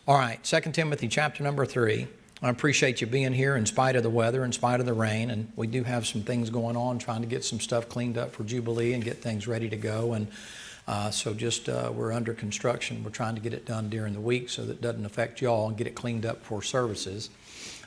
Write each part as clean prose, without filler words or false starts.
All right, 2 Timothy chapter number 3. I appreciate you being here in spite of the weather, in spite of the rain, and we do have some things going on, trying to get some stuff cleaned up for Jubilee and get things ready to go. And we're under construction. We're trying to get it done during the week so that it doesn't affect y'all and get it cleaned up for services.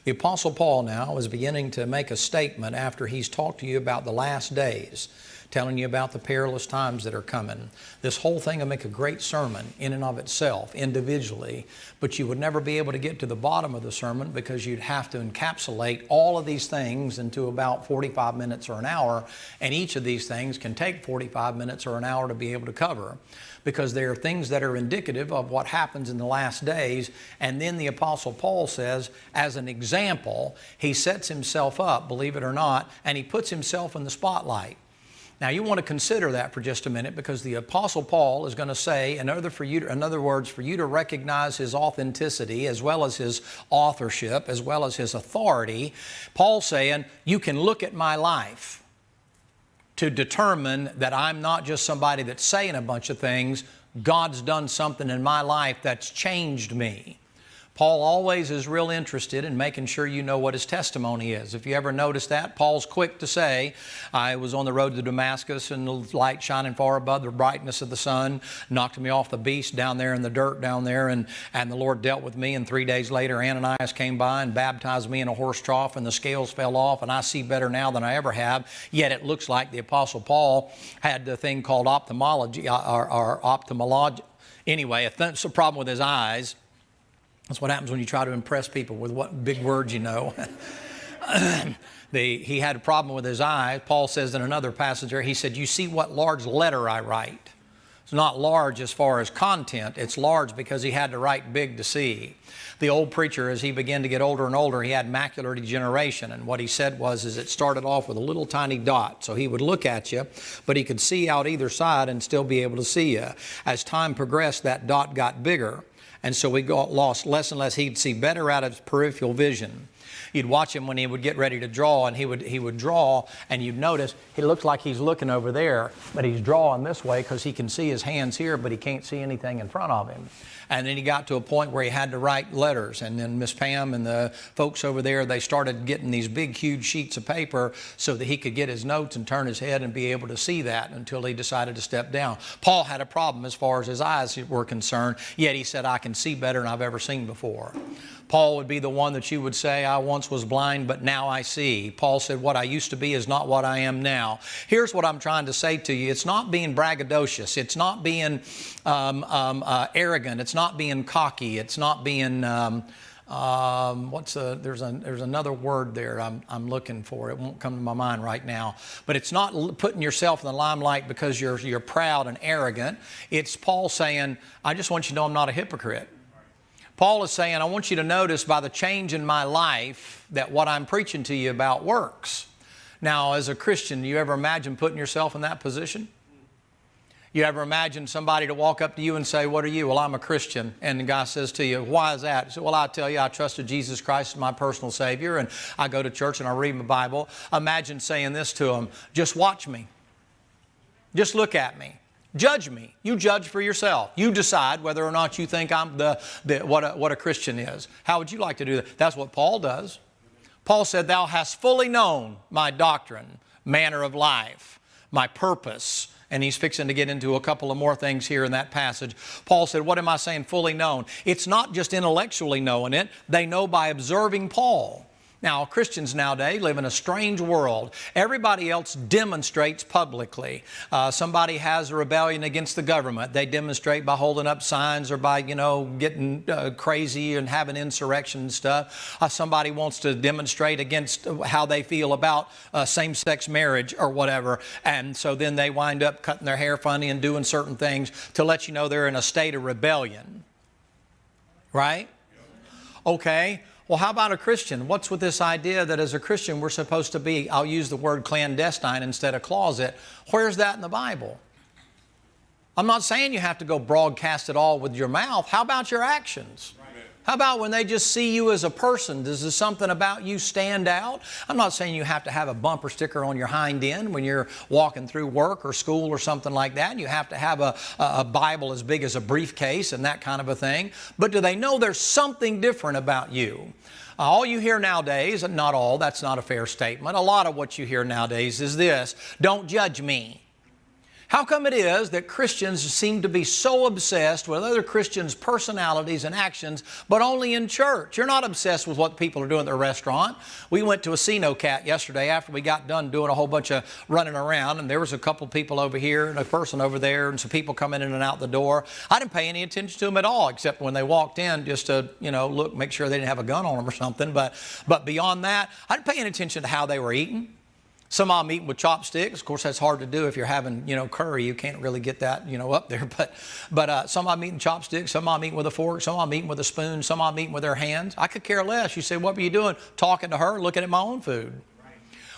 The Apostle Paul now is beginning to make a statement after he's talked to you about the last days, telling you about the perilous times that are coming. This whole thing will make a great sermon in and of itself, individually, but you would never be able to get to the bottom of the sermon because you'd have to encapsulate all of these things into about 45 minutes or an hour, and each of these things can take 45 minutes or an hour to be able to cover, because there are things that are indicative of what happens in the last days. And then the Apostle Paul says, as an example, he sets himself up, believe it or not, and he puts himself in the spotlight. Now, you want to consider that for just a minute, because the Apostle Paul is going to say, in other words, for you to recognize his authenticity as well as his authorship, as well as his authority, Paul's saying, you can look at my life to determine that I'm not just somebody that's saying a bunch of things. God's done something in my life that's changed me. Paul always is real interested in making sure you know what his testimony is. If you ever notice that, Paul's quick to say, I was on the road to Damascus and the light shining far above the brightness of the sun knocked me off the beast down there in the dirt down there, and the Lord dealt with me, and 3 days later Ananias came by and baptized me in a horse trough, and the scales fell off, and I see better now than I ever have. Yet it looks like the Apostle Paul had the thing called ophthalmology, or ophthalmology. Anyway, it's a problem with his eyes. That's what happens when you try to impress people with what big words you know. He had a problem with his eyes. Paul says in another passage there, he said, you see what large letter I write. It's not large as far as content. It's large because he had to write big to see. The old preacher, as he began to get older and older, he had macular degeneration. And what he said was, it started off with a little tiny dot. So he would look at you, but he could see out either side and still be able to see you. As time progressed, that dot got bigger. And so we lost less and less. He'd see better out of his peripheral vision. You'd watch him when he would get ready to draw, and he would draw, and you'd notice he looks like he's looking over there, but he's drawing this way because he can see his hands here, but he can't see anything in front of him. And then he got to a point where he had to write letters. And then Miss Pam and the folks over there, they started getting these big, huge sheets of paper so that he could get his notes and turn his head and be able to see that, until he decided to step down. Paul had a problem as far as his eyes were concerned, yet he said, I can see better than I've ever seen before. Paul would be the one that you would say, I once was blind, but now I see. Paul said, what I used to be is not what I am now. Here's what I'm trying to say to you. It's not being braggadocious. It's not being arrogant. It's not being cocky. It's not being, there's another word there I'm looking for. It won't come to my mind right now. But it's not putting yourself in the limelight because you're proud and arrogant. It's Paul saying, I just want you to know I'm not a hypocrite. Paul is saying, I want you to notice by the change in my life that what I'm preaching to you about works. Now, as a Christian, do you ever imagine putting yourself in that position? You ever imagine somebody to walk up to you and say, what are you? Well, I'm a Christian. And the guy says to you, why is that? He said, well, I tell you, I trusted Jesus Christ as my personal Savior, and I go to church and I read my Bible. Imagine saying this to him, just watch me. Just look at me. Judge me. You judge for yourself. You decide whether or not you think I'm what a Christian is. How would you like to do that? That's what Paul does. Paul said, thou hast fully known my doctrine, manner of life, my purpose. And he's fixing to get into a couple of more things here in that passage. Paul said, what am I saying fully known? It's not just intellectually knowing it. They know by observing Paul. Now, Christians nowadays live in a strange world. Everybody else demonstrates publicly. Somebody has a rebellion against the government. They demonstrate by holding up signs or by, getting crazy and having insurrection and stuff. Somebody wants to demonstrate against how they feel about same-sex marriage or whatever. And so then they wind up cutting their hair funny and doing certain things to let you know they're in a state of rebellion. Right? Okay. Well, how about a Christian? What's with this idea that as a Christian we're supposed to be, I'll use the word clandestine instead of closet. Where's that in the Bible? I'm not saying you have to go broadcast it all with your mouth. How about your actions? How about when they just see you as a person? Does something about you stand out? I'm not saying you have to have a bumper sticker on your hind end when you're walking through work or school or something like that. You have to have a Bible as big as a briefcase and that kind of a thing. But do they know there's something different about you? All you hear nowadays, and not all, that's not a fair statement. A lot of what you hear nowadays is this: don't judge me. How come it is that Christians seem to be so obsessed with other Christians' personalities and actions, but only in church? You're not obsessed with what people are doing at the restaurant. We went to a Cat yesterday after we got done doing a whole bunch of running around, and there was a couple people over here and a person over there and some people coming in and out the door. I didn't pay any attention to them at all, except when they walked in just to, look, make sure they didn't have a gun on them or something. But beyond that, I didn't pay any attention to how they were eating. Some of them eating with chopsticks. Of course, that's hard to do if you're having, curry. You can't really get that, up there. But some of them eating chopsticks. Some of them eating with a fork. Some of them eating with a spoon. Some of them eating with their hands. I could care less. You say, what were you doing? Talking to her, looking at my own food.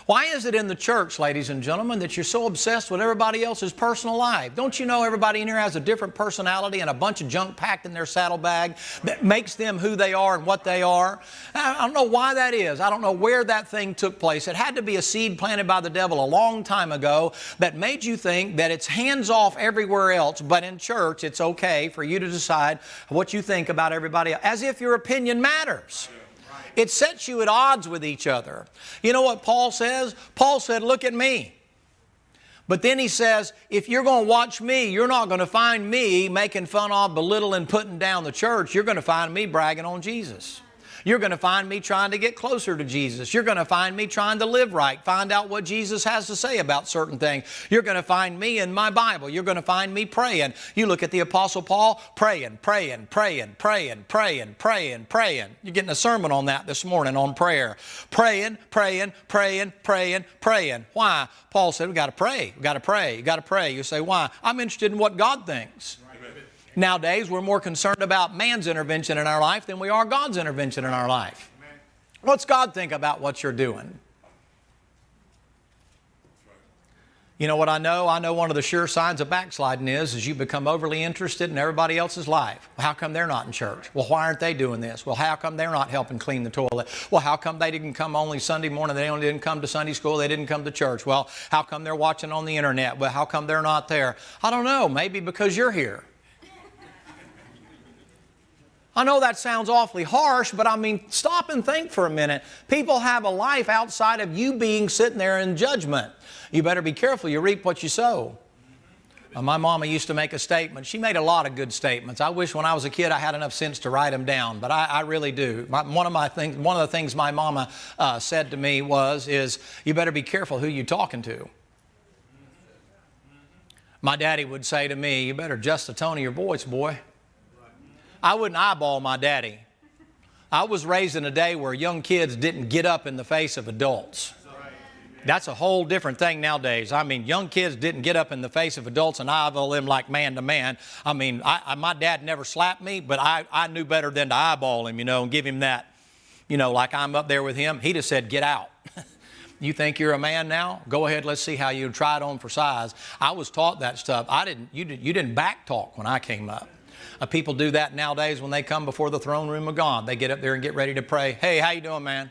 Why is it in the church, ladies and gentlemen, that you're so obsessed with everybody else's personal life? Don't you know everybody in here has a different personality and a bunch of junk packed in their saddlebag that makes them who they are and what they are? I don't know why that is. I don't know where that thing took place. It had to be a seed planted by the devil a long time ago that made you think that it's hands off everywhere else, but in church it's okay for you to decide what you think about everybody else, as if your opinion matters. It sets you at odds with each other. You know what Paul says? Paul said, look at me. But then he says, if you're going to watch me, you're not going to find me making fun of, belittling, putting down the church. You're going to find me bragging on Jesus. You're going to find me trying to get closer to Jesus. You're going to find me trying to live right, find out what Jesus has to say about certain things. You're going to find me in my Bible. You're going to find me praying. You look at the Apostle Paul, praying. You're getting a sermon on that this morning on prayer. Praying. Why? Paul said, we got to pray. You got to pray. You say, why? I'm interested in what God thinks. Nowadays, we're more concerned about man's intervention in our life than we are God's intervention in our life. What's God think about what you're doing? You know what I know? I know one of the sure signs of backsliding is you become overly interested in everybody else's life. Well, how come they're not in church? Well, why aren't they doing this? Well, how come they're not helping clean the toilet? Well, how come they didn't come only Sunday morning? They only didn't come to Sunday school. They didn't come to church. Well, how come they're watching on the internet? Well, how come they're not there? I don't know. Maybe because you're here. I know that sounds awfully harsh, but I mean, stop and think for a minute. People have a life outside of you being sitting there in judgment. You better be careful. You reap what you sow. My mama used to make a statement. She made a lot of good statements. I wish when I was a kid I had enough sense to write them down, but I really do. One of the things my mama said to me is, you better be careful who you're talking to. My daddy would say to me, you better adjust the tone of your voice, boy. I wouldn't eyeball my daddy. I was raised in a day where young kids didn't get up in the face of adults. That's a whole different thing nowadays. I mean, young kids didn't get up in the face of adults and eyeball them like man to man. I mean, my dad never slapped me, but I knew better than to eyeball him, and give him that, like I'm up there with him. He'd have said, get out. You think you're a man now? Go ahead, let's see how you try it on for size. I was taught that stuff. You didn't back talk when I came up. People do that nowadays when they come before the throne room of God. They get up there and get ready to pray. Hey, how you doing, man?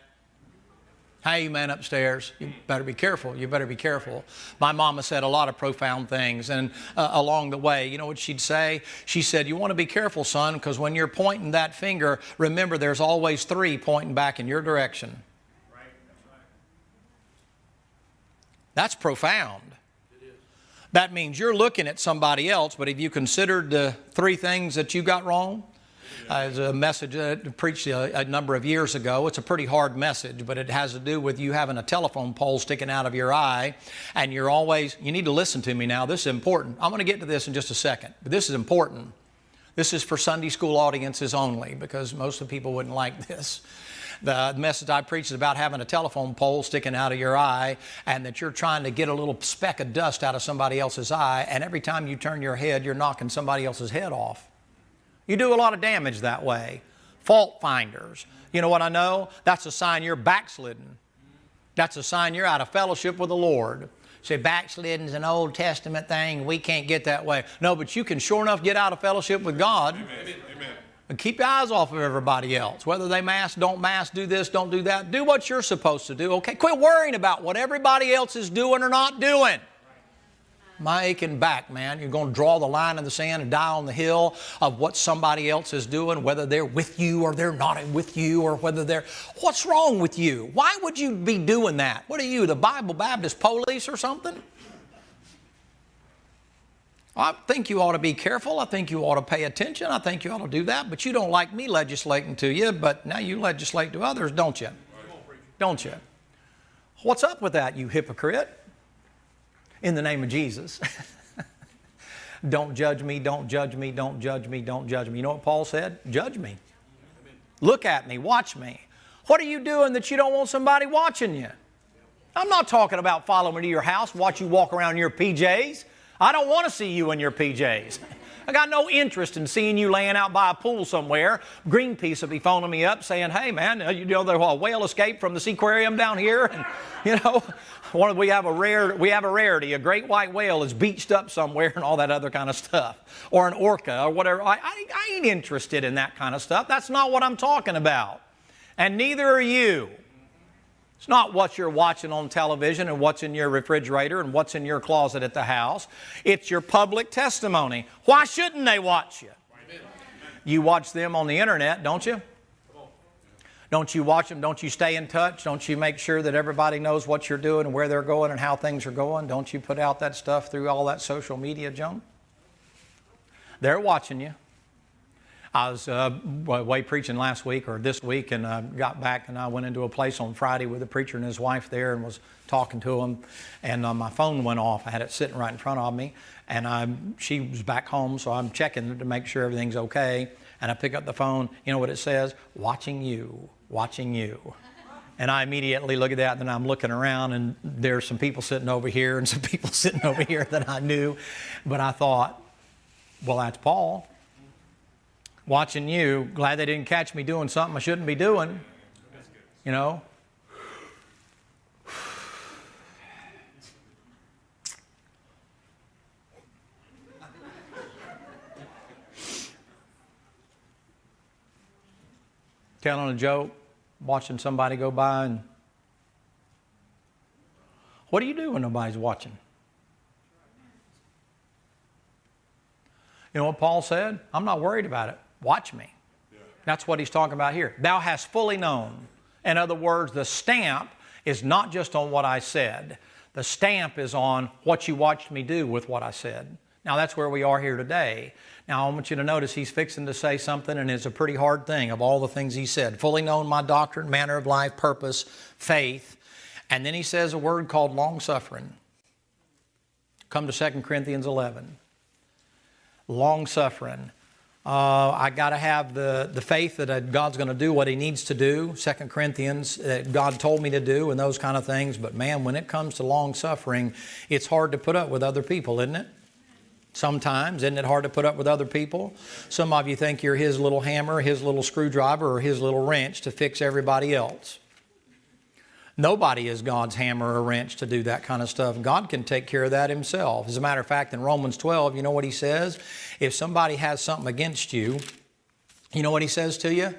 Hey, man upstairs. You better be careful. You better be careful. My mama said a lot of profound things, and along the way, you know what she'd say? She said, you want to be careful, son, because when you're pointing that finger, remember there's always three pointing back in your direction. Right. That's right. That's profound. That means you're looking at somebody else, but have you considered the three things that you got wrong? It's a message I preached a number of years ago. It's a pretty hard message, but it has to do with you having a telephone pole sticking out of your eye, and you need to listen to me now. This is important. I'm going to get to this in just a second, but this is important. This is for Sunday school audiences only, because most of the people wouldn't like this. The message I preach is about having a telephone pole sticking out of your eye, and that you're trying to get a little speck of dust out of somebody else's eye, and every time you turn your head, you're knocking somebody else's head off. You do a lot of damage that way. Fault finders. You know what I know? That's a sign you're backslidden. That's a sign you're out of fellowship with the Lord. Say, backslidden's an Old Testament thing. We can't get that way. No, but you can sure enough get out of fellowship with God. Amen. Amen. Keep your eyes off of everybody else. Whether they mask, don't mask, do this, don't do that. Do what you're supposed to do, okay? Quit worrying about what everybody else is doing or not doing. My aching back, man. You're going to draw the line in the sand and die on the hill of what somebody else is doing, whether they're with you or they're not with you, or whether they're... What's wrong with you? Why would you be doing that? What are you, the Bible Baptist police or something? I think you ought to be careful. I think you ought to pay attention. I think you ought to do that. But you don't like me legislating to you, but now you legislate to others, don't you? Don't you? What's up with that, you hypocrite? In the name of Jesus. Don't judge me, don't judge me, don't judge me, don't judge me. You know what Paul said? Judge me. Look at me, watch me. What are you doing that you don't want somebody watching you? I'm not talking about following to your house, watch you walk around in your PJs. I don't want to see you in your PJs. I got no interest in seeing you laying out by a pool somewhere. Greenpeace will be phoning me up saying, hey man, you know there's a whale escaped from the seaquarium down here, and you know, we have a rarity. A great white whale is beached up somewhere and all that other kind of stuff, or an orca or whatever. I ain't interested in that kind of stuff. That's not what I'm talking about, and neither are you. It's not what you're watching on television and what's in your refrigerator and what's in your closet at the house. It's your public testimony. Why shouldn't they watch you? You watch them on the internet, don't you? Don't you watch them? Don't you stay in touch? Don't you make sure that everybody knows what you're doing and where they're going and how things are going? Don't you put out that stuff through all that social media junk? They're watching you. I was away preaching last week or this week, and I got back and I went into a place on Friday with a preacher and his wife there and was talking to him, and my phone went off. I had it sitting right in front of me, and she was back home, so I'm checking to make sure everything's okay, and I pick up the phone. You know what it says? Watching you, watching you. And I immediately look at that, and then I'm looking around, and there's some people sitting over here and some people sitting over here that I knew, but I thought, well, that's Paul. Watching you, glad they didn't catch me doing something I shouldn't be doing, you know. Telling a joke, watching somebody go by, and what do you do when nobody's watching? You know what Paul said? I'm not worried about it. Watch me. Yeah. That's what he's talking about here. Thou hast fully known. In other words, the stamp is not just on what I said. The stamp is on what you watched me do with what I said. Now that's where we are here today. Now I want you to notice he's fixing to say something, and it's a pretty hard thing of all the things he said. Fully known my doctrine, manner of life, purpose, faith. And then he says a word called long-suffering. Come to 2 Corinthians 11. Long-suffering. I got to have the faith that God's going to do what He needs to do. 2 Corinthians, that God told me to do, and those kind of things. But man, when it comes to long-suffering, it's hard to put up with other people, isn't it? Sometimes, isn't it hard to put up with other people? Some of you think you're His little hammer, His little screwdriver, or His little wrench to fix everybody else. Nobody is God's hammer or wrench to do that kind of stuff. God can take care of that Himself. As a matter of fact, in Romans 12, you know what He says? If somebody has something against you, you know what He says to you?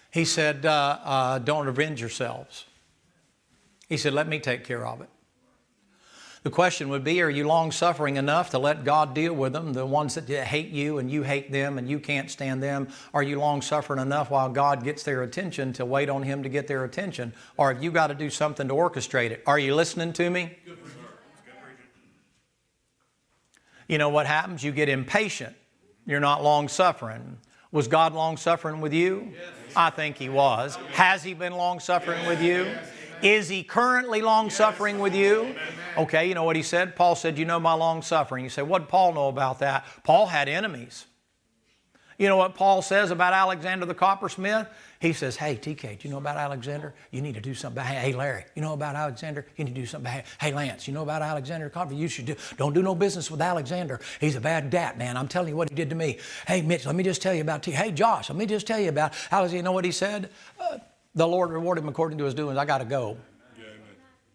He said, don't avenge yourselves. He said, let me take care of it. The question would be, are you long-suffering enough to let God deal with them, the ones that hate you and you hate them and you can't stand them? Are you long-suffering enough while God gets their attention to wait on Him to get their attention? Or have you got to do something to orchestrate it? Are you listening to me? You know what happens? You get impatient. You're not long-suffering. Was God long-suffering with you? Yes. I think He was. Has He been long-suffering with you? Yes. Is He currently long-suffering with you? Okay, you know what he said? Paul said, you know my long-suffering. You say, what did Paul know about that? Paul had enemies. You know what Paul says about Alexander the coppersmith? He says, hey, TK, do you know about Alexander? You need to do something about him. Hey, Larry, you know about Alexander? You need to do something about him. Hey, Lance, you know about Alexander the coppersmith? You should don't do no business with Alexander. He's a bad dat, man. I'm telling you what he did to me. Hey, Mitch, let me just tell you about Hey, Josh, let me just tell you about Alexander. You know what he said? The Lord rewarded him according to his doings. I got to go.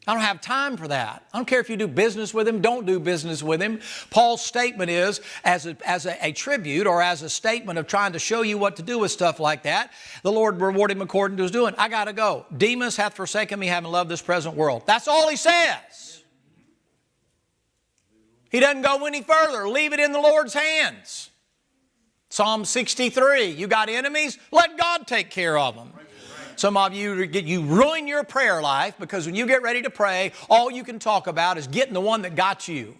I don't have time for that. I don't care if you do business with him, don't do business with him. Paul's statement is, as a tribute or as a statement of trying to show you what to do with stuff like that, the Lord reward him according to his doing. I got to go. Demas hath forsaken me, having loved this present world. That's all he says. He doesn't go any further. Leave it in the Lord's hands. Psalm 63, you got enemies? Let God take care of them. Some of you ruin your prayer life because when you get ready to pray, all you can talk about is getting the one that got you.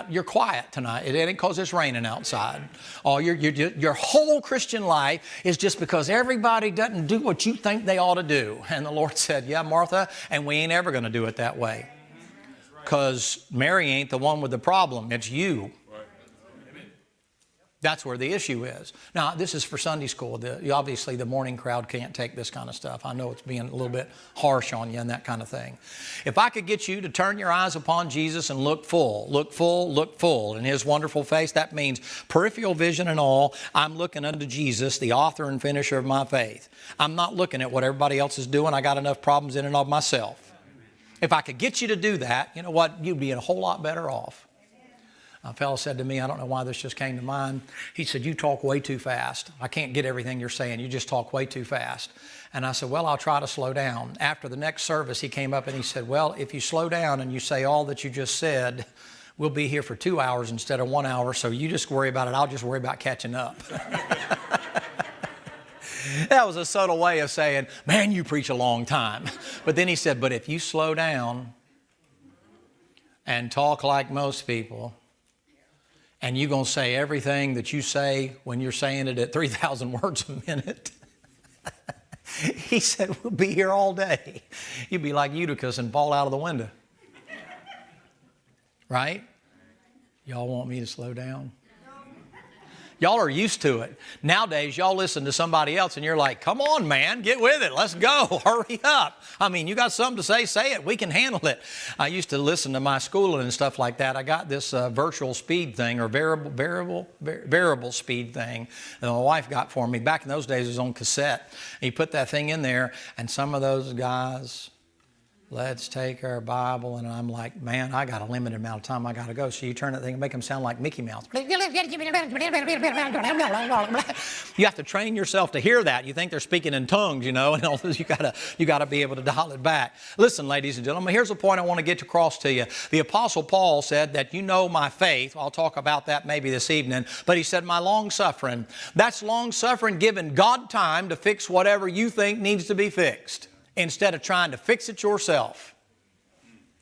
You're quiet tonight. It ain't because it's raining outside. Your whole Christian life is just because everybody doesn't do what you think they ought to do. And the Lord said, yeah, Martha, and we ain't ever going to do it that way. Because Mary ain't the one with the problem. It's you. That's where the issue is. Now, this is for Sunday school. Obviously, the morning crowd can't take this kind of stuff. I know it's being a little bit harsh on you and that kind of thing. If I could get you to turn your eyes upon Jesus and look full in His wonderful face, that means peripheral vision and all. I'm looking unto Jesus, the author and finisher of my faith. I'm not looking at what everybody else is doing. I got enough problems in and of myself. If I could get you to do that, you know what? You'd be a whole lot better off. A fellow said to me, I don't know why this just came to mind. He said, you talk way too fast. I can't get everything you're saying. You just talk way too fast. And I said, well, I'll try to slow down. After the next service, he came up and he said, well, if you slow down and you say all that you just said, we'll be here for 2 hours instead of 1 hour. So you just worry about it. I'll just worry about catching up. That was a subtle way of saying, man, you preach a long time. But then he said, but if you slow down and talk like most people, and you're going to say everything that you say when you're saying it at 3,000 words a minute. He said, we'll be here all day. You'd be like Eutychus and fall out of the window. Right? Y'all want me to slow down? Y'all are used to it. Nowadays, y'all listen to somebody else and you're like, come on, man, get with it. Let's go. Hurry up. I mean, you got something to say it. We can handle it. I used to listen to my schooling and stuff like that. I got this virtual speed thing or variable speed thing that my wife got for me. Back in those days, it was on cassette. And you put that thing in there and some of those guys, let's take our Bible, and I'm like, man, I got a limited amount of time I got to go. So you turn that thing and make them sound like Mickey Mouse. You have to train yourself to hear that. You think they're speaking in tongues, you know, and all this, you got to be able to dial it back. Listen, ladies and gentlemen, here's a point I want to get across to you. The Apostle Paul said that you know my faith. I'll talk about that maybe this evening. But he said my long-suffering. That's long-suffering, giving God time to fix whatever you think needs to be fixed, instead of trying to fix it yourself.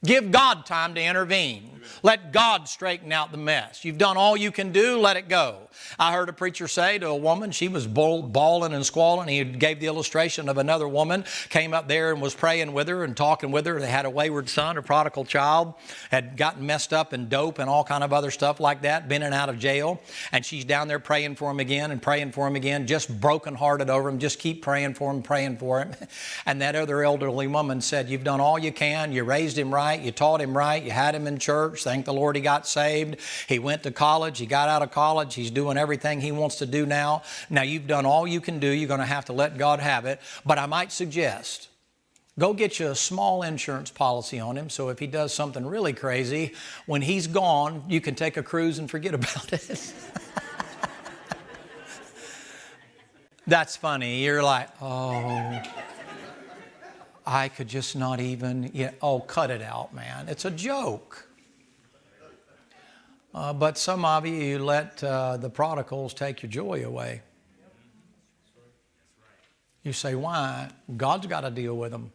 Give God time to intervene. Let God straighten out the mess. You've done all you can do, let it go. I heard a preacher say to a woman, she was bawling and squalling. He gave the illustration of another woman, came up there and was praying with her and talking with her. They had a wayward son, a prodigal child, had gotten messed up in dope and all kind of other stuff like that, been in and out of jail. And she's down there praying for him again and praying for him again, just brokenhearted over him, just keep praying for him, praying for him. And that other elderly woman said, you've done all you can. You raised him right. You taught him right. You had him in church. Thank the Lord he got saved. He went to college. He got out of college. He's doing everything he wants to do now. Now you've done all you can do. You're going to have to let God have it. But I might suggest, go get you a small insurance policy on him, so if he does something really crazy, when he's gone, you can take a cruise and forget about it. That's funny. You're like, oh, I could just not even, oh, cut it out, man. It's a joke. But some of you let the prodigals take your joy away. You say, why? God's got to deal with them.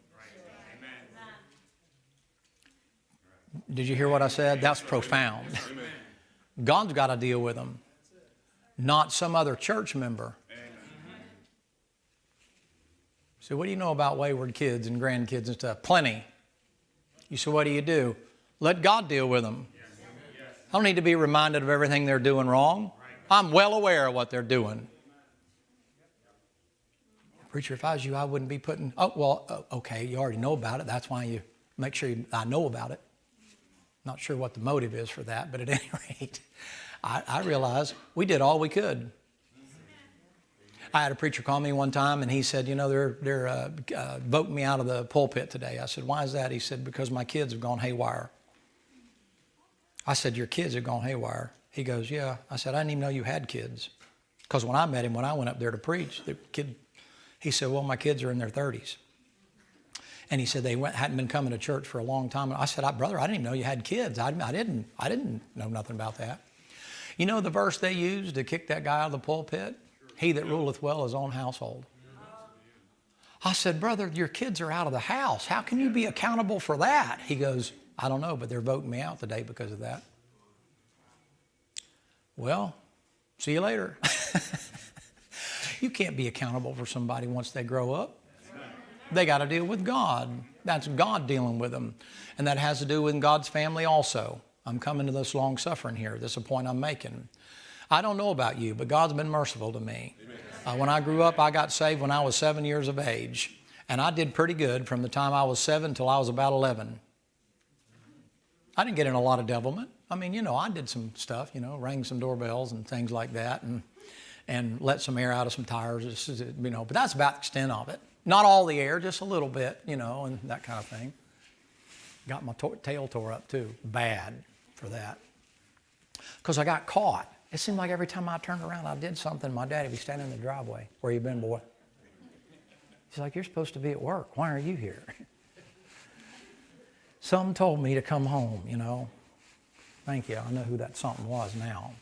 Did you hear what I said? That's profound. God's got to deal with them, not some other church member. So what do you know about wayward kids and grandkids and stuff? Plenty. You say, what do? Let God deal with them. I don't need to be reminded of everything they're doing wrong. I'm well aware of what they're doing. Preacher, if I was you, I wouldn't be putting, okay, you already know about it. That's why you make sure I know about it. Not sure what the motive is for that, but at any rate, I realize we did all we could. I had a preacher call me one time, and he said, you know, they're voting me out of the pulpit today. I said, why is that? He said, because my kids have gone haywire. I said, your kids have gone haywire? He goes, yeah. I said, I didn't even know you had kids. Because when I met him, when I went up there to preach, he said, well, my kids are in their 30s. And he said they hadn't been coming to church for a long time. I said, brother, I didn't even know you had kids. I didn't know nothing about that. You know the verse they used to kick that guy out of the pulpit? He that ruleth well his own household. I said, brother, your kids are out of the house. How can you be accountable for that? He goes, I don't know, but they're voting me out today because of that. Well, see you later. You can't be accountable for somebody once they grow up. They got to deal with God. That's God dealing with them. And that has to do with God's family also. I'm coming to this long suffering here. This is a point I'm making. I don't know about you, but God's been merciful to me. When I grew up, I got saved when I was 7 years of age. And I did pretty good from the time I was 7 till I was about 11. I didn't get in a lot of devilment. I mean, you know, I did some stuff, you know, rang some doorbells and things like that and let some air out of some tires, you know, but that's about the extent of it. Not all the air, just a little bit, you know, and that kind of thing. Got my tail tore up too, bad for that. Because I got caught. It seemed like every time I turned around, I did something, my daddy would be standing in the driveway. Where you been, boy? He's like, you're supposed to be at work. Why are you here? Something told me to come home, you know. Thank you. I know who that something was now.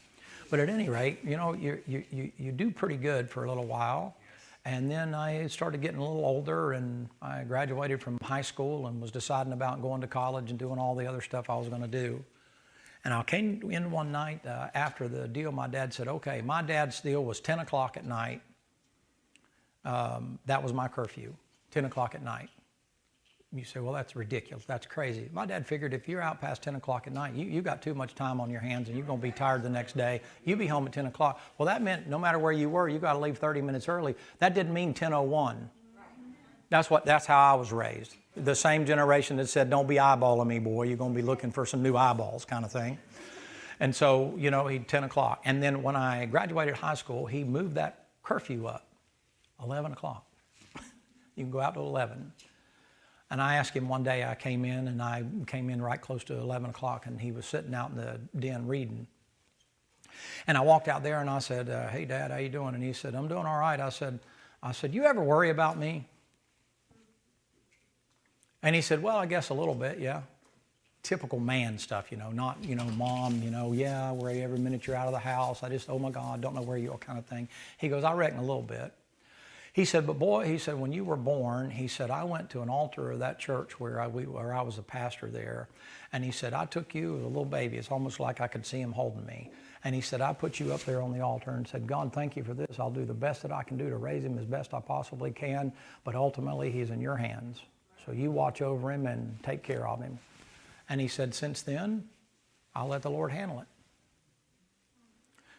But at any rate, you know, you do pretty good for a little while. And then I started getting a little older, and I graduated from high school and was deciding about going to college and doing all the other stuff I was going to do. And I came in one night after the deal. My dad said, okay, my dad's deal was 10 o'clock at night. That was my curfew, 10 o'clock at night. You say, well, that's ridiculous. That's crazy. My dad figured if you're out past 10 o'clock at night, you got too much time on your hands and you're going to be tired the next day. You be home at 10 o'clock. Well, that meant no matter where you were, you got to leave 30 minutes early. That didn't mean 10:01. That's how I was raised. The same generation that said, don't be eyeballing me, boy. You're going to be looking for some new eyeballs kind of thing. And so, you know, 10 o'clock. And then when I graduated high school, he moved that curfew up, 11 o'clock. You can go out to 11. And I asked him one day, I came in right close to 11 o'clock, and he was sitting out in the den reading. And I walked out there and I said, hey, Dad, how you doing? And he said, I'm doing all right. I said, you ever worry about me? And he said, well, I guess a little bit, yeah. Typical man stuff, you know, not, you know, Mom, you know, yeah, worry every minute you're out of the house. I just, oh my God, don't know where you are kind of thing. He goes, I reckon a little bit. He said, but boy, he said, when you were born, he said, I went to an altar of that church where I was a pastor there. And he said, I took you as a little baby. It's almost like I could see him holding me. And he said, I put you up there on the altar and said, God, thank you for this. I'll do the best that I can do to raise him as best I possibly can. But ultimately, he's in your hands. So you watch over him and take care of him. And he said, since then, I'll let the Lord handle it.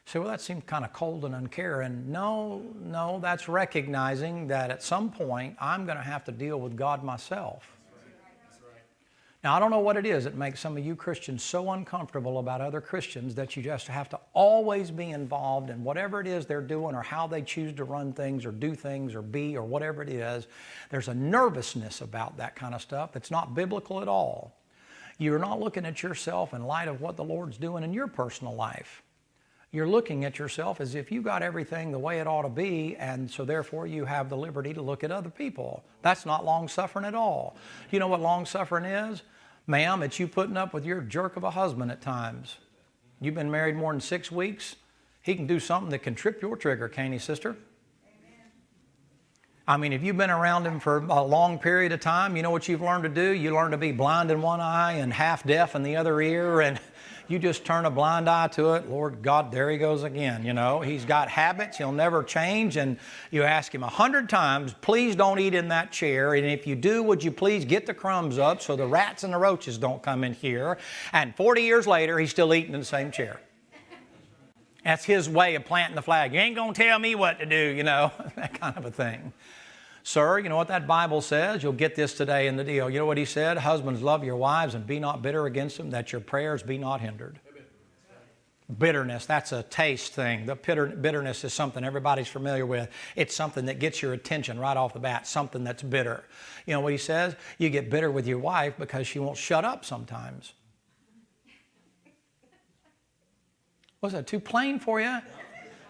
So, well, that seemed kind of cold and uncaring. No, that's recognizing that at some point I'm going to have to deal with God myself. That's right. Now, I don't know what it is that makes some of you Christians so uncomfortable about other Christians that you just have to always be involved in whatever it is they're doing or how they choose to run things or do things or be or whatever it is. There's a nervousness about that kind of stuff. It's not biblical at all. You're not looking at yourself in light of what the Lord's doing in your personal life. You're looking at yourself as if you got everything the way it ought to be, and so therefore you have the liberty to look at other people. That's not long-suffering at all. You know what long-suffering is? Ma'am, it's you putting up with your jerk of a husband at times. You've been married more than 6 weeks. He can do something that can trip your trigger, can't he, sister? I mean, if you've been around him for a long period of time, you know what you've learned to do? You learn to be blind in one eye and half deaf in the other ear, and you just turn a blind eye to it. Lord God, there he goes again, you know. He's got habits. He'll never change. And you ask him 100 times, please don't eat in that chair. And if you do, would you please get the crumbs up so the rats and the roaches don't come in here? And 40 years later, he's still eating in the same chair. That's his way of planting the flag. You ain't going to tell me what to do, you know, that kind of a thing. Sir, you know what that Bible says? You'll get this today in the deal. You know what he said? Husbands, love your wives and be not bitter against them, that your prayers be not hindered. Bitterness, that's a taste thing. The bitterness is something everybody's familiar with. It's something that gets your attention right off the bat, something that's bitter. You know what he says? You get bitter with your wife because she won't shut up sometimes. Was that too plain for you?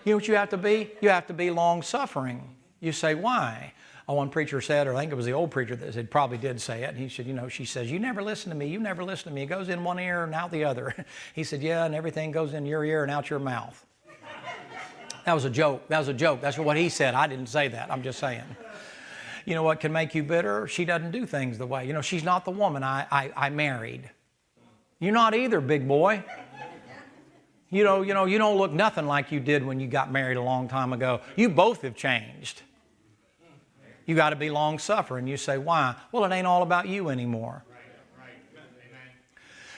You know what you have to be? You have to be long-suffering. You say, why? One preacher said, or I think it was the old preacher that said, probably did say it, and he said, you know, she says, you never listen to me, you never listen to me. It goes in one ear and out the other. He said, yeah, and everything goes in your ear and out your mouth. That was a joke. That was a joke. That's what he said. I didn't say that. I'm just saying. You know what can make you bitter? She doesn't do things the way. You know, she's not the woman I married. You're not either, big boy. You don't look nothing like you did when you got married a long time ago. You both have changed. You got to be long-suffering. You say, why? Well, it ain't all about you anymore.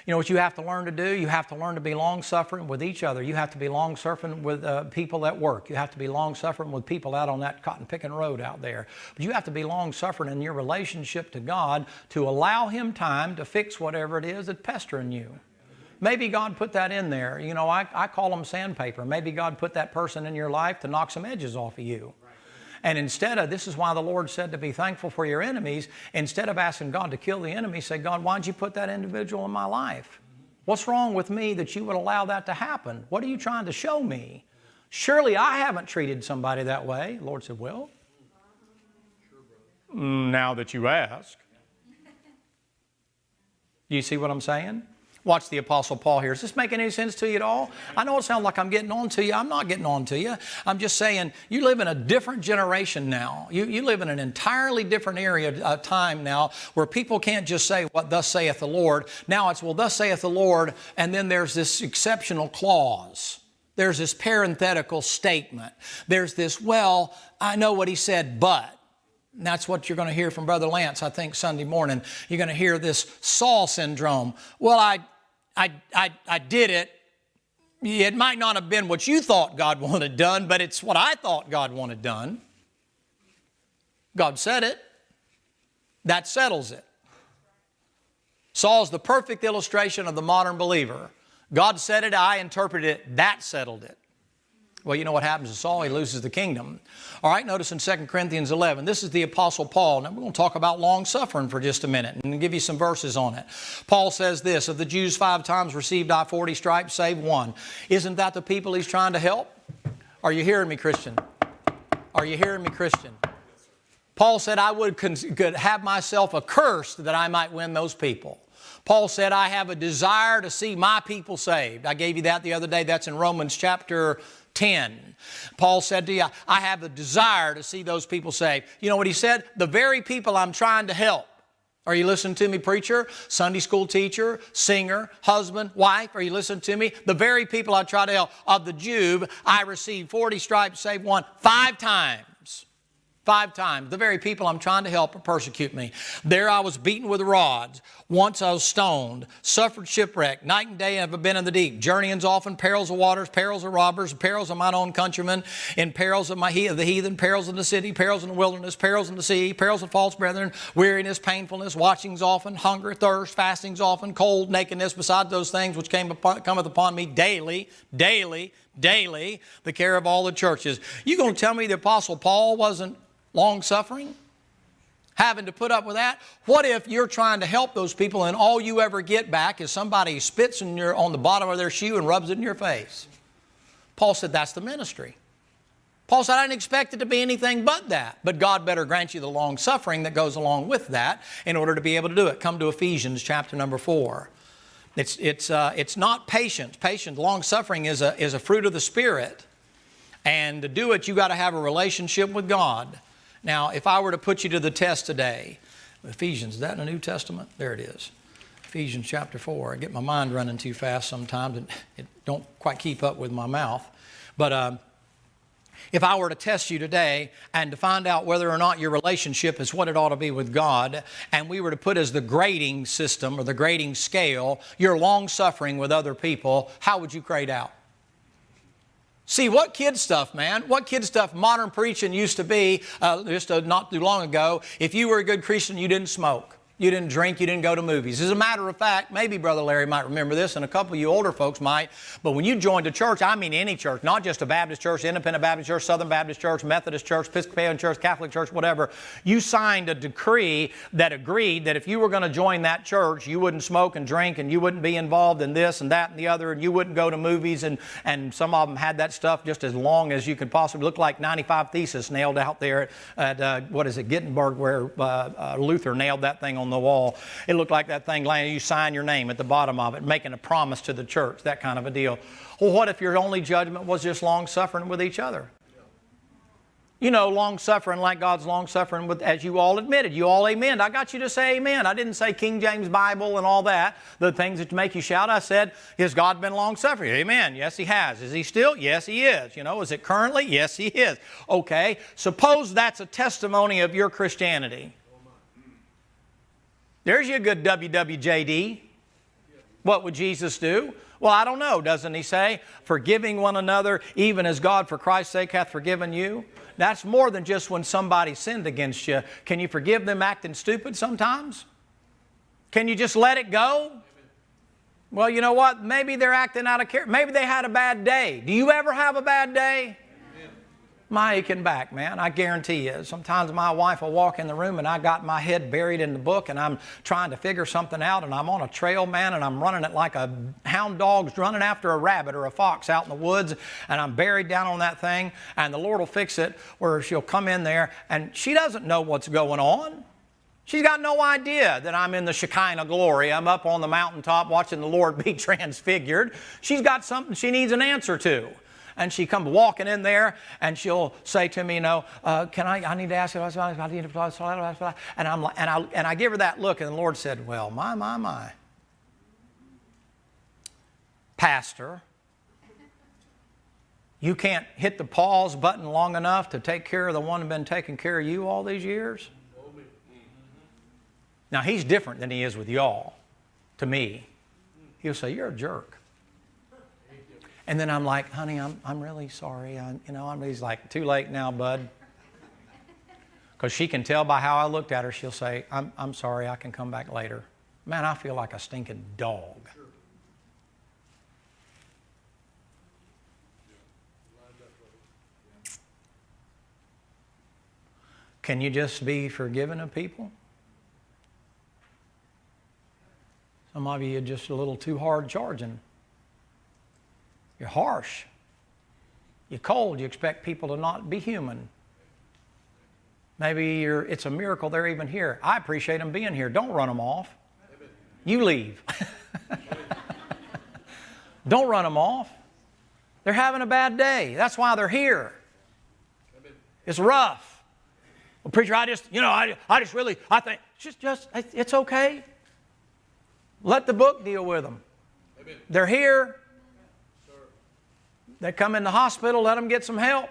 You know what you have to learn to do? You have to learn to be long-suffering with each other. You have to be long-suffering with people at work. You have to be long-suffering with people out on that cotton-picking road out there. But you have to be long-suffering in your relationship to God to allow Him time to fix whatever it is that's pestering you. Maybe God put that in there. You know, I call them sandpaper. Maybe God put that person in your life to knock some edges off of you. And instead of, this is why the Lord said to be thankful for your enemies, instead of asking God to kill the enemy, say, God, why'd you put that individual in my life? What's wrong with me that you would allow that to happen? What are you trying to show me? Surely I haven't treated somebody that way. The Lord said, well, now that you ask. Do you see what I'm saying? Watch the Apostle Paul here. Is this making any sense to you at all? I know it sounds like I'm getting on to you. I'm not getting on to you. I'm just saying you live in a different generation now. You live in an entirely different area of time now where people can't just say, what thus saith the Lord. Now it's, well, thus saith the Lord, and then there's this exceptional clause. There's this parenthetical statement. There's this, well, I know what he said, but. And that's what you're going to hear from Brother Lance, I think, Sunday morning. You're going to hear this Saul syndrome. Well, I did it. It might not have been what you thought God wanted done, but it's what I thought God wanted done. God said it. That settles it. Saul's the perfect illustration of the modern believer. God said it, I interpreted it, that settled it. Well, you know what happens to Saul? He loses the kingdom. All right, notice in 2 Corinthians 11, this is the Apostle Paul. Now, we're going to talk about long-suffering for just a minute and give you some verses on it. Paul says this, of the Jews 5 times received I 40 stripes, save one. Isn't that the people he's trying to help? Are you hearing me, Christian? Are you hearing me, Christian? Paul said, I could have myself accursed that I might win those people. Paul said, I have a desire to see my people saved. I gave you that the other day. That's in Romans chapter 10. Paul said to you, I have a desire to see those people saved. You know what he said? The very people I'm trying to help. Are you listening to me, preacher, Sunday school teacher, singer, husband, wife? Are you listening to me? The very people I try to help. Of the Jew, I received 40 stripes, save one, 5 times. 5 times. The very people I'm trying to help persecute me. There I was beaten with rods. Once I was stoned. Suffered shipwreck. Night and day have I been in the deep. Journeyings often. Perils of waters. Perils of robbers. Perils of mine own countrymen. In perils of the heathen. Perils in the city. Perils in the wilderness. Perils in the sea. Perils of false brethren. Weariness. Painfulness. Watchings often. Hunger. Thirst. Fastings often. Cold. Nakedness. Besides those things which cometh upon me daily. The care of all the churches. You going to tell me the Apostle Paul wasn't long-suffering? Having to put up with that? What if you're trying to help those people and all you ever get back is somebody spits on the bottom of their shoe and rubs it in your face? Paul said that's the ministry. Paul said I didn't expect it to be anything but that. But God better grant you the long-suffering that goes along with that in order to be able to do it. Come to Ephesians chapter number 4. It's not patience. Patience, long-suffering is a fruit of the Spirit. And to do it, you got to have a relationship with God. Now, if I were to put you to the test today, Ephesians, is that in the New Testament? There it is. Ephesians chapter 4. I get my mind running too fast sometimes and it don't quite keep up with my mouth. But if I were to test you today and to find out whether or not your relationship is what it ought to be with God, and we were to put as the grading system or the grading scale your long-suffering with other people, how would you grade out? See, what kid stuff, man, what kid stuff modern preaching used to be just not too long ago. If you were a good Christian, you didn't smoke. You didn't drink, you didn't go to movies. As a matter of fact, maybe Brother Larry might remember this, and a couple of you older folks might, but when you joined a church, I mean any church, not just a Baptist church, Independent Baptist church, Southern Baptist church, Methodist church, Episcopalian church, Catholic church, whatever, you signed a decree that agreed that if you were going to join that church, you wouldn't smoke and drink, and you wouldn't be involved in this and that and the other, and you wouldn't go to movies, and some of them had that stuff just as long as you could possibly, look like 95 Thesis nailed out there at Gittenberg, where Luther nailed that thing on the wall. It looked like that thing laying, you sign your name at the bottom of it, making a promise to the church, that kind of a deal. Well, what if your only judgment was just long-suffering with each other? You know, long-suffering like God's long-suffering with, as you all admitted. You all amen. I got you to say amen. I didn't say King James Bible and all that, the things that make you shout. I said, has God been long-suffering? Amen. Yes, He has. Is He still? Yes, He is. You know, is it currently? Yes, He is. Okay, suppose that's a testimony of your Christianity. There's your good WWJD. What would Jesus do? Well, I don't know. Doesn't He say, forgiving one another, even as God for Christ's sake hath forgiven you? That's more than just when somebody sinned against you. Can you forgive them acting stupid sometimes? Can you just let it go? Well, you know what? Maybe they're acting out of care. Maybe they had a bad day. Do you ever have a bad day? My aching back, man, I guarantee you. Sometimes my wife will walk in the room and I got my head buried in the book and I'm trying to figure something out, and I'm on a trail, man, and I'm running it like a hound dog's running after a rabbit or a fox out in the woods, and I'm buried down on that thing, and the Lord will fix it where she'll come in there and she doesn't know what's going on. She's got no idea that I'm in the Shekinah glory. I'm up on the mountaintop watching the Lord be transfigured. She's got something she needs an answer to. And she comes walking in there, and she'll say to me, you know, I need to ask you, I need to, and I give her that look, and the Lord said, well, my. Pastor, you can't hit the pause button long enough to take care of the one who's been taking care of you all these years? Now, He's different than He is with y'all, to me. He'll say, you're a jerk. And then I'm like, honey, I'm really sorry. He's like, too late now, bud. Because she can tell by how I looked at her, she'll say, I'm sorry, I can come back later. Man, I feel like a stinking dog. Can you just be forgiving of people? Some of you are just a little too hard charging. You're harsh. You're cold. You expect people to not be human. Maybe it's a miracle they're even here. I appreciate them being here. Don't run them off. You leave. Don't run them off. They're having a bad day. That's why they're here. It's rough. Well, preacher, I think, it's okay. Let the book deal with them. They're here. They come in the hospital, let them get some help.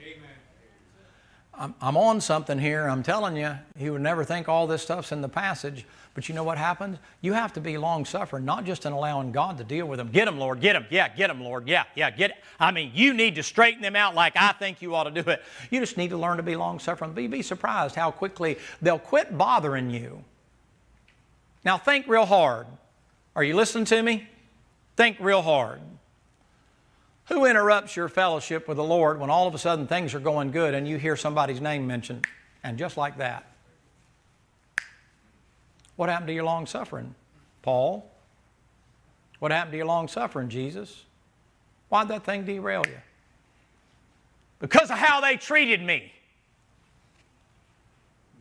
Amen. I'm on something here. I'm telling you, you would never think all this stuff's in the passage. But you know what happens? You have to be long-suffering, not just in allowing God to deal with them. Get them, Lord. Get them. Yeah, get them, Lord. Yeah, get it. I mean, you need to straighten them out like I think you ought to do it. You just need to learn to be long-suffering. Be surprised how quickly they'll quit bothering you. Now, think real hard. Are you listening to me? Think real hard. Who interrupts your fellowship with the Lord when all of a sudden things are going good and you hear somebody's name mentioned? And just like that. What happened to your long-suffering, Paul? What happened to your long-suffering, Jesus? Why'd that thing derail you? Because of how they treated me.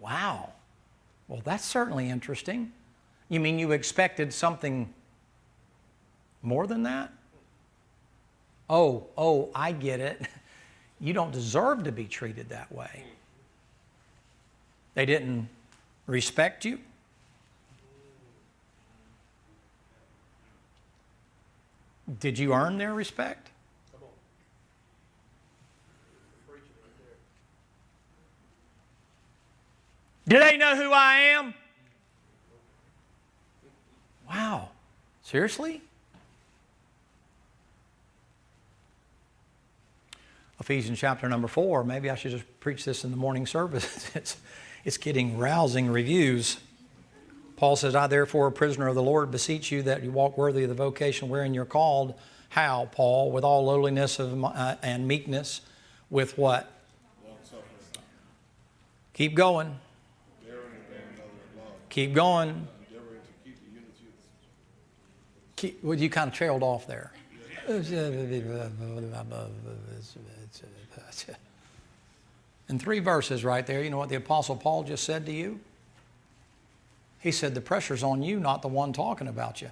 Wow. Well, that's certainly interesting. You mean you expected something more than that? Oh, I get it. You don't deserve to be treated that way. They didn't respect you. Did you earn their respect? Come on. Preach it right there. Do they know who I am? Wow. Seriously? Ephesians chapter number 4. Maybe I should just preach this in the morning service. It's getting rousing reviews. Paul says, I therefore, a prisoner of the Lord, beseech you that you walk worthy of the vocation wherein you're called. How, Paul? With all lowliness and meekness. With what? Longsuffering. Keep going. Keep going. Well, you kind of trailed off there. In 3 verses right there, you know what the Apostle Paul just said to you? He said, the pressure's on you, not the one talking about you.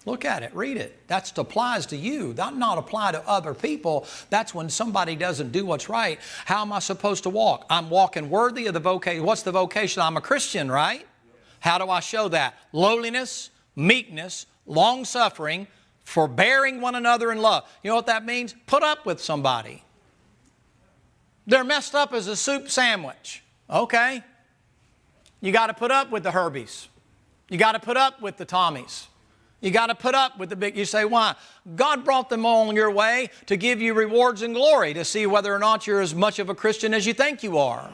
Look at it, read it. That applies to you. That not apply to other people. That's when somebody doesn't do what's right. How am I supposed to walk? I'm walking worthy of the vocation. What's the vocation? I'm a Christian, right? How do I show that? Lowliness, meekness, long-suffering, forbearing one another in love. You know what that means? Put up with somebody. They're messed up as a soup sandwich. Okay. You got to put up with the Herbies. You got to put up with the Tommies. You got to put up with the big. You say, why? God brought them on your way to give you rewards and glory, to see whether or not you're as much of a Christian as you think you are.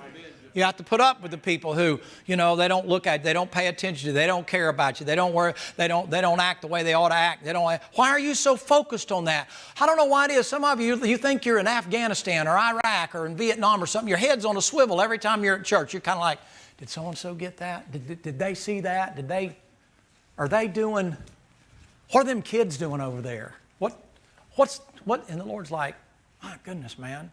You have to put up with the people who, you know, they don't look at you, they don't pay attention to you, they don't care about you, they don't worry, they don't act the way they ought to act. Why are you so focused on that? I don't know why it is. Some of you think you're in Afghanistan or Iraq or in Vietnam or something. Your head's on a swivel every time you're at church. You're kind of like, did so-and-so get that? Did they see that? Are they doing, what are them kids doing over there? What? And the Lord's like, my goodness, man.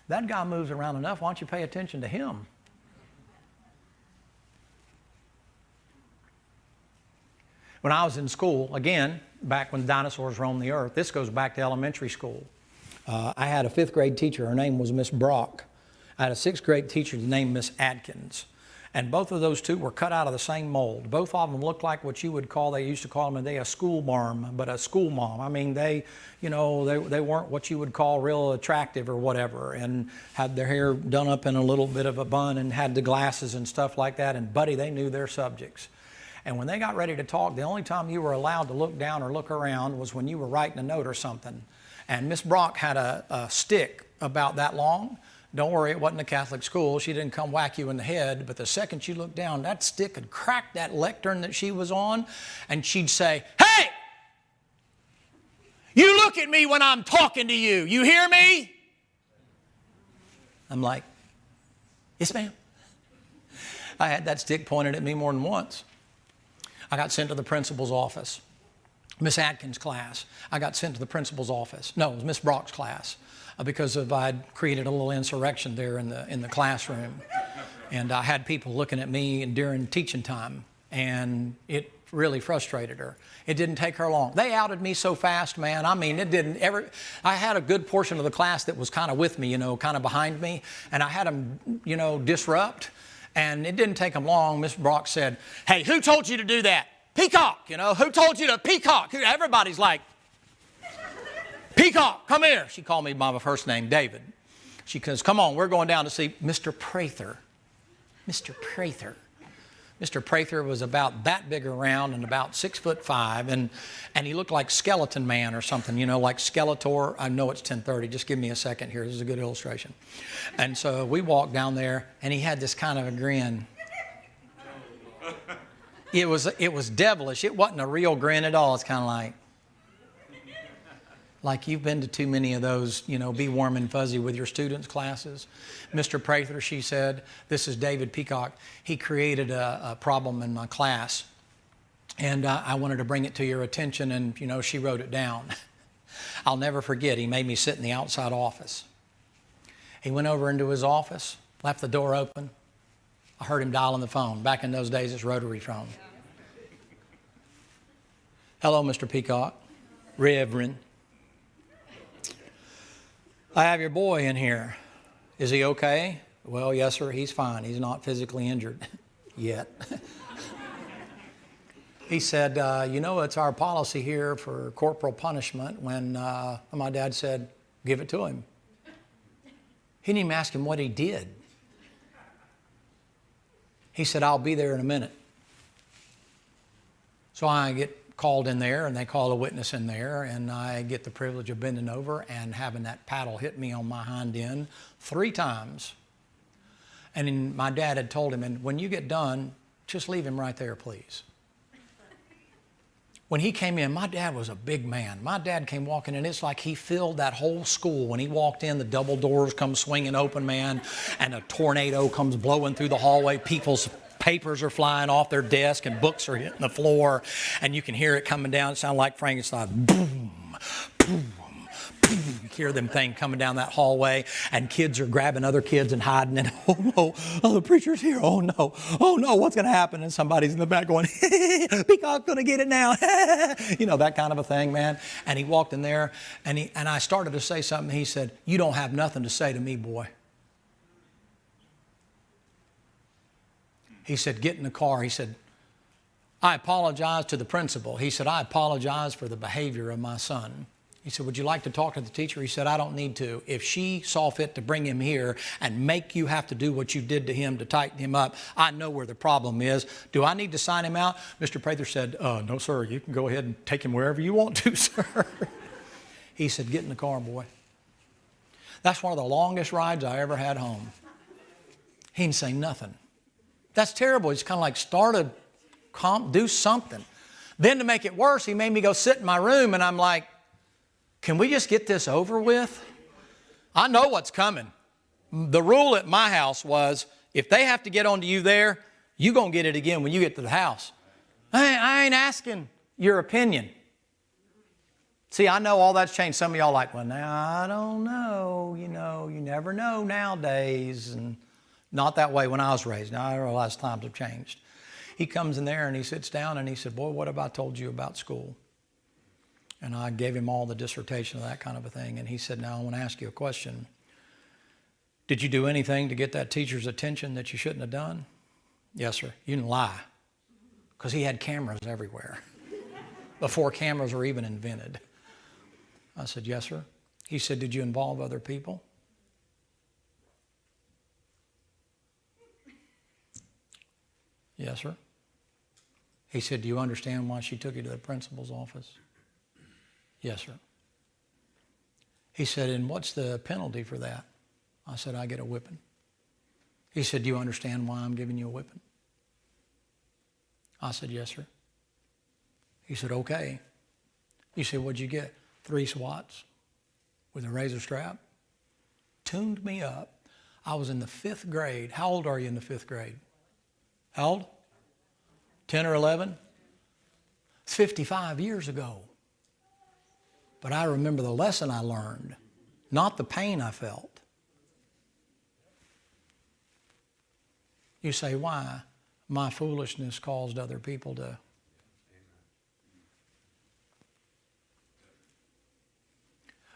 That guy moves around enough. Why don't you pay attention to him? When I was in school, again, back when dinosaurs roamed the earth, this goes back to elementary school. I had a 5th grade teacher. Her name was Miss Brock. I had a 6th grade teacher named Miss Adkins. And both of those two were cut out of the same mold. Both of them looked like what you would call, they used to call them a school marm, but a school mom. I mean, they weren't what you would call real attractive or whatever, and had their hair done up in a little bit of a bun and had the glasses and stuff like that. And buddy, they knew their subjects. And when they got ready to talk, the only time you were allowed to look down or look around was when you were writing a note or something. And Miss Brock had a stick about that long. Don't worry, it wasn't a Catholic school. She didn't come whack you in the head, but the second you looked down, that stick would crack that lectern that she was on, and she'd say, hey, you look at me when I'm talking to you. You hear me? I'm like, yes, ma'am. I had that stick pointed at me more than once. I got sent to the principal's office. Miss Atkins' class. I got sent to the principal's office. No, it was Miss Brock's class. Because I'd created a little insurrection there in the classroom. And I had people looking at me during teaching time, and it really frustrated her. It didn't take her long. They outed me so fast, man. I mean, I had a good portion of the class that was kind of with me, kind of behind me, and I had them, disrupt, and it didn't take them long. Miss Brock said, hey, who told you to do that? Peacock, who told you to peacock? Everybody's like, Peacock, come here. She called me by my first name, David. She goes, come on, we're going down to see Mr. Prather. Mr. Prather. Mr. Prather was about that big around and about 6'5", and he looked like Skeleton Man or something, like Skeletor. I know it's 10:30. Just give me a second here. This is a good illustration. And so we walked down there, and he had this kind of a grin. It was devilish. It wasn't a real grin at all. It's kind of like you've been to too many of those, be warm and fuzzy with your students' classes. Mr. Prather, she said, this is David Peacock. He created a problem in my class, and I wanted to bring it to your attention, and, she wrote it down. I'll never forget, he made me sit in the outside office. He went over into his office, left the door open. I heard him dialing the phone. Back in those days, it's rotary phone. Hello, Mr. Peacock. Reverend. I have your boy in here. Is he okay? Well, yes, sir, he's fine. He's not physically injured yet. He said, it's our policy here for corporal punishment when my dad said, give it to him. He didn't even ask him what he did. He said, I'll be there in a minute. So I get called in there, and they call a witness in there, and I get the privilege of bending over and having that paddle hit me on my hind end 3 times. And then my dad had told him, and when you get done, just leave him right there, please. When he came in, my dad was a big man. My dad came walking in, it's like he filled that whole school. When he walked in, the double doors come swinging open, man, and a tornado comes blowing through the hallway. People's papers are flying off their desk and books are hitting the floor, and you can hear it coming down. It sounds like Frankenstein. Boom, boom. You hear them thing coming down that hallway, and kids are grabbing other kids and hiding. And oh no, oh, the preacher's here. Oh no, what's going to happen? And somebody's in the back going, Peacock's going to get it now. You know, that kind of a thing, man. And he walked in there, and I started to say something. He said, "You don't have nothing to say to me, boy." He said, "Get in the car." He said, "I apologize to the principal." He said, "I apologize for the behavior of my son." He said, "Would you like to talk to the teacher?" He said, "I don't need to. If she saw fit to bring him here and make you have to do what you did to him to tighten him up, I know where the problem is. Do I need to sign him out?" Mr. Prather said, "No, sir. You can go ahead and take him wherever you want to, sir." He said, "Get in the car, boy." That's one of the longest rides I ever had home. He didn't say nothing. That's terrible. He's kind of like, do something. Then to make it worse, he made me go sit in my room, and I'm like, can we just get this over with? I know what's coming. The rule at my house was, if they have to get onto you there, you're going to get it again when you get to the house. I ain't asking your opinion. See, I know all that's changed. Some of y'all are like, well, now I don't know. You know, you never know nowadays. And not that way when I was raised. Now I realize times have changed. He comes in there and he sits down and he said, "Boy, what have I told you about school?" And I gave him all the dissertation of that kind of a thing. And he said, "Now I want to ask you a question. Did you do anything to get that teacher's attention that you shouldn't have done?" "Yes, sir." "You didn't lie." Because he had cameras everywhere before cameras were even invented. I said, "Yes, sir." He said, "Did you involve other people?" "Yes, sir." He said, "Do you understand why she took you to the principal's office?" "Yes, sir." He said, "And what's the penalty for that?" I said, "I get a whipping." He said, "Do you understand why I'm giving you a whipping?" I said, "Yes, sir." He said, "Okay." He said, "What'd you get?" 3 swats with a razor strap. Tuned me up. I was in the 5th grade. How old are you in the 5th grade? How old? 10 or 11? It's 55 years ago. But I remember the lesson I learned, not the pain I felt. You say, why? My foolishness caused other people to.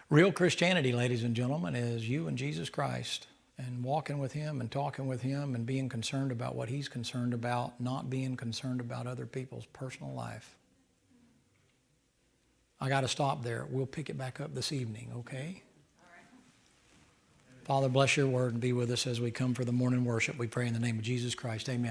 Real Christianity, ladies and gentlemen, is you and Jesus Christ and walking with Him and talking with Him and being concerned about what He's concerned about, not being concerned about other people's personal life. I got to stop there. We'll pick it back up this evening, okay? Father, bless your word and be with us as we come for the morning worship. We pray in the name of Jesus Christ. Amen.